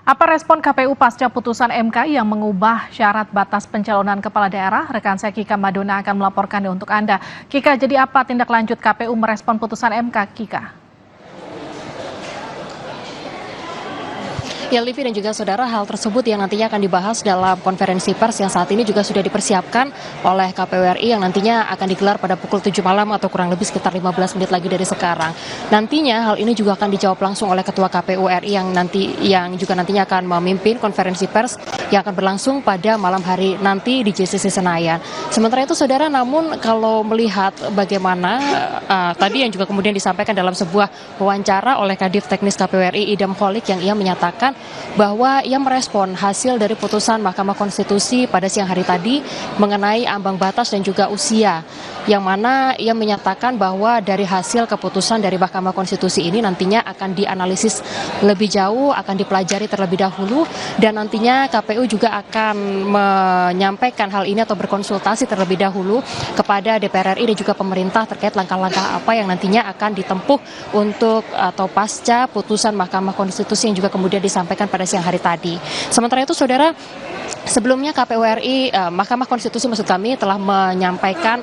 Apa respon KPU pasca putusan MK yang mengubah syarat batas pencalonan kepala daerah? Rekan saya Kika Madona akan melaporkannya untuk Anda. Kika, jadi apa tindak lanjut KPU merespon putusan MK, Kika? Ya, Livi dan juga saudara, hal tersebut yang nantinya akan dibahas dalam konferensi pers yang saat ini juga sudah dipersiapkan oleh KPU RI yang nantinya akan digelar pada pukul 7 malam atau kurang lebih sekitar 15 menit lagi dari sekarang. Nantinya hal ini juga akan dijawab langsung oleh Ketua KPU RI yang juga nantinya akan memimpin konferensi pers yang akan berlangsung pada malam hari nanti di JCC Senayan. Sementara itu saudara, namun kalau melihat bagaimana tadi yang juga kemudian disampaikan dalam sebuah wawancara oleh Kadif Teknis KPU RI Idam Holik yang ia menyatakan bahwa ia merespon hasil dari putusan Mahkamah Konstitusi pada siang hari tadi mengenai ambang batas dan juga usia, yang mana ia menyatakan bahwa dari hasil keputusan dari Mahkamah Konstitusi ini nantinya akan dianalisis lebih jauh, akan dipelajari terlebih dahulu, dan nantinya KPU juga akan menyampaikan hal ini atau berkonsultasi terlebih dahulu kepada DPR RI dan juga pemerintah terkait langkah-langkah apa yang nantinya akan ditempuh untuk atau pasca putusan Mahkamah Konstitusi yang juga kemudian disampaikan pada siang hari tadi. Sementara itu saudara, sebelumnya KPU RI, Mahkamah Konstitusi maksud kami, telah menyampaikan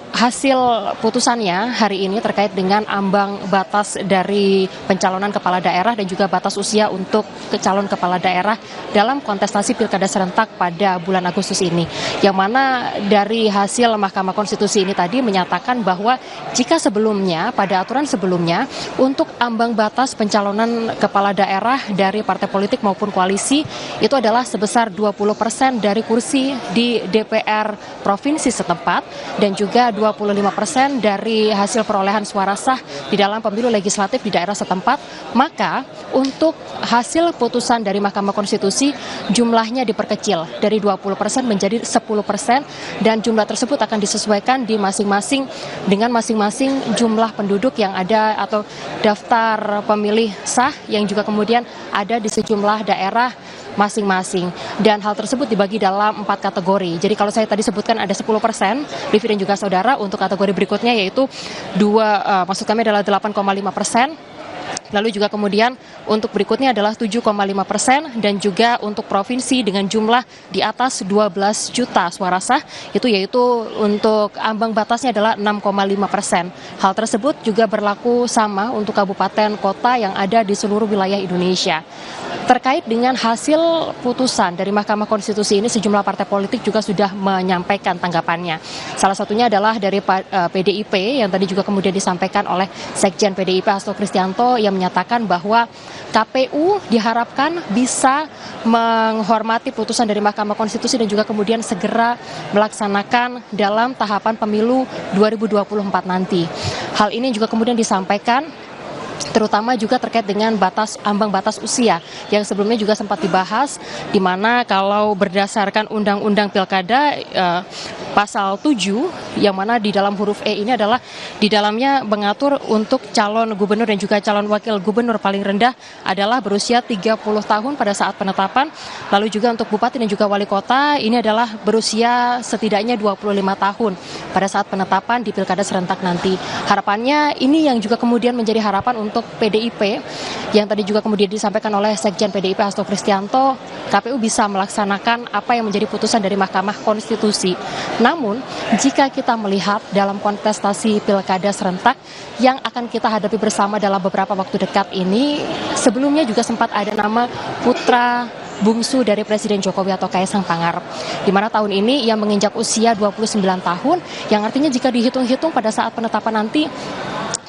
hasil putusannya hari ini terkait dengan ambang batas dari pencalonan kepala daerah dan juga batas usia untuk calon kepala daerah dalam kontestasi pilkada serentak pada bulan Agustus ini. Yang mana dari hasil Mahkamah Konstitusi ini tadi menyatakan bahwa jika sebelumnya, pada aturan sebelumnya, untuk ambang batas pencalonan kepala daerah dari partai politik maupun koalisi itu adalah sebesar 20% dari kursi di DPR provinsi setempat dan juga 25% dari hasil perolehan suara sah di dalam pemilu legislatif di daerah setempat, maka untuk hasil putusan dari Mahkamah Konstitusi jumlahnya diperkecil dari 20% menjadi 10%, dan jumlah tersebut akan disesuaikan di masing-masing dengan masing-masing jumlah penduduk yang ada atau daftar pemilih sah yang juga kemudian ada di sejumlah daerah masing-masing. Dan hal tersebut dibagi dalam 4 kategori. Jadi kalau saya tadi sebutkan ada 10%, Livi dan juga saudara, untuk kategori berikutnya yaitu maksud kami adalah 8,5%. Lalu juga kemudian untuk berikutnya adalah 7,5%, dan juga untuk provinsi dengan jumlah di atas 12 juta suara sah, yaitu untuk ambang batasnya adalah 6,5%. Hal tersebut juga berlaku sama untuk kabupaten kota yang ada di seluruh wilayah Indonesia. Terkait dengan hasil putusan dari Mahkamah Konstitusi ini, sejumlah partai politik juga sudah menyampaikan tanggapannya. Salah satunya adalah dari PDIP yang tadi juga kemudian disampaikan oleh Sekjen PDIP Hasto Kristianto yang menyatakan bahwa KPU diharapkan bisa menghormati putusan dari Mahkamah Konstitusi dan juga kemudian segera melaksanakan dalam tahapan pemilu 2024 nanti. Hal ini juga kemudian disampaikan terutama juga terkait dengan ambang batas usia yang sebelumnya juga sempat dibahas, di mana kalau berdasarkan Undang-Undang Pilkada pasal 7 yang mana di dalam huruf E ini adalah di dalamnya mengatur untuk calon gubernur dan juga calon wakil gubernur paling rendah adalah berusia 30 tahun pada saat penetapan. Lalu juga untuk bupati dan juga wali kota ini adalah berusia setidaknya 25 tahun pada saat penetapan di pilkada serentak nanti. Harapannya ini yang juga kemudian menjadi harapan untuk PDIP yang tadi juga kemudian disampaikan oleh Sekjen PDIP Hasto Kristianto, KPU bisa melaksanakan apa yang menjadi putusan dari Mahkamah Konstitusi. Namun, jika kita melihat dalam kontestasi pilkada serentak yang akan kita hadapi bersama dalam beberapa waktu dekat ini, sebelumnya juga sempat ada nama putra bungsu dari Presiden Jokowi atau Kaisang Pangarep, di mana tahun ini ia menginjak usia 29 tahun, yang artinya jika dihitung-hitung pada saat penetapan nanti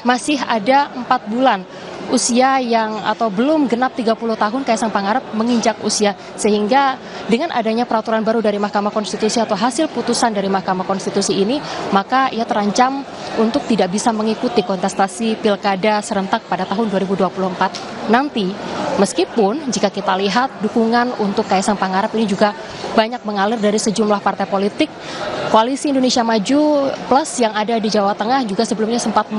masih ada 4 bulan usia yang atau belum genap 30 tahun Kaisang Pangarep menginjak usia, sehingga dengan adanya peraturan baru dari Mahkamah Konstitusi atau hasil putusan dari Mahkamah Konstitusi ini, maka ia terancam untuk tidak bisa mengikuti kontestasi pilkada serentak pada tahun 2024 nanti. Meskipun jika kita lihat dukungan untuk Kaisang Pangarep ini juga banyak mengalir dari sejumlah partai politik, Koalisi Indonesia Maju Plus yang ada di Jawa Tengah juga sebelumnya sempat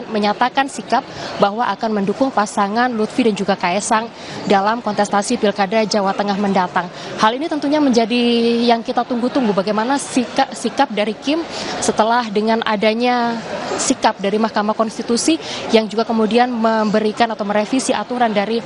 menyatakan sikap bahwa akan mendukung pasangan Lutfi dan juga Kaisang dalam kontestasi pilkada Jawa Tengah mendatang. Hal ini tentunya menjadi yang kita tunggu-tunggu, bagaimana sikap dari Kim setelah dengan adanya sikap dari Mahkamah Konstitusi yang juga kemudian memberikan atau merevisi aturan dari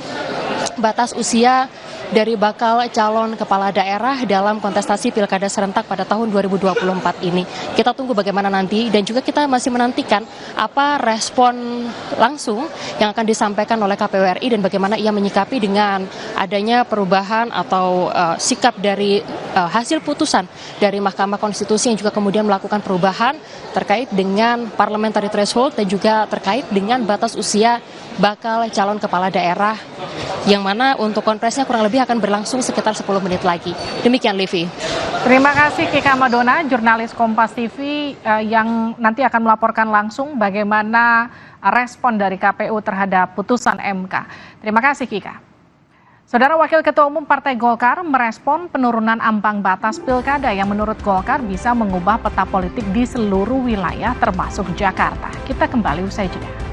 batas usia dari bakal calon kepala daerah dalam kontestasi pilkada serentak pada tahun 2024 ini. Kita tunggu bagaimana nanti dan juga kita masih menantikan apa respon langsung yang akan disampaikan oleh KPU RI dan bagaimana ia menyikapi dengan adanya perubahan atau sikap dari hasil putusan dari Mahkamah Konstitusi yang juga kemudian melakukan perubahan terkait dengan parliamentary threshold dan juga terkait dengan batas usia bakal calon kepala daerah yang mana untuk konferensinya kurang lebih akan berlangsung sekitar 10 menit lagi. Demikian Livi. Terima kasih Kika Madona, jurnalis Kompas TV yang nanti akan melaporkan langsung bagaimana respon dari KPU terhadap putusan MK. Terima kasih Kika. Saudara Wakil Ketua Umum Partai Golkar merespon penurunan ambang batas pilkada yang menurut Golkar bisa mengubah peta politik di seluruh wilayah termasuk Jakarta. Kita kembali usai jeda.